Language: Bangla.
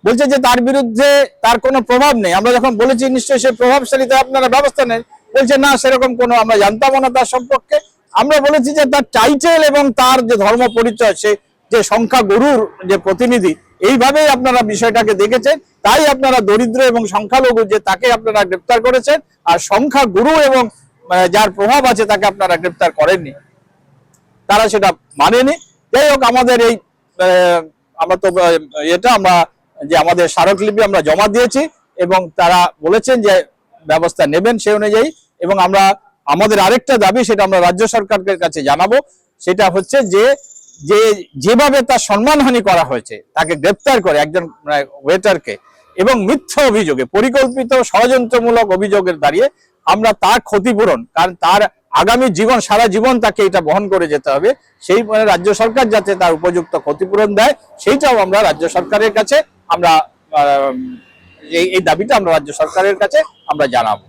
বলছে যে তার বিরুদ্ধে তার কোনো প্রভাব নেই। আমরা যখন বলেছি নিশ্চয়ই সে প্রভাবশালীতে আপনারা ব্যবস্থা নেন, বলছে না সেরকম কোনো আমরা জানতামও না তার সম্পর্কে। আমরা বলেছি যে তার টাইটেল এবং তার যে ধর্ম পরিচয়, সে যে সংখ্যাগুরুর যে প্রতিনিধি, এইভাবেই আপনারা বিষয়টাকে দেখেছেন। তাই আপনারা দরিদ্র এবং সংখ্যালঘু যে তাকে আপনারা গ্রেপ্তার করেছেন, আর সংখ্যাগুরু এবং যার প্রভাব আছে তাকে আপনারা গ্রেপ্তার করেননি, তারা সেটা মানেনি। যাই হোক, আমাদের এই আমরা তো আমরা যে আমাদের স্মারকলিপি আমরা জমা দিয়েছি এবং তারা বলেছেন যে ব্যবস্থা নেবেন সেই অনুযায়ী। এবং আমরা আমাদের আরেকটা দাবি, সেটা আমরা রাজ্য সরকারের কাছে জানাবো, সেটা হচ্ছে যে যেভাবে তার সম্মানহানি করা হয়েছে, তাকে গ্রেপ্তার করে একজন ওয়েটারকে, এবং মিথ্যা অভিযোগে, পরিকল্পিত ষড়যন্ত্রমূলক অভিযোগের দাঁড়িয়ে আমরা তার ক্ষতিপূরণ, কারণ তার আগামী জীবন, সারা জীবন তাকে এটা বহন করে যেতে হবে, সেই রাজ্য সরকার যাতে তার উপযুক্ত ক্ষতিপূরণ দেয়, সেইটাও আমরা রাজ্য সরকারের কাছে আমরা এই দাবিটা আমরা রাজ্য সরকারের কাছে আমরা জানাবো।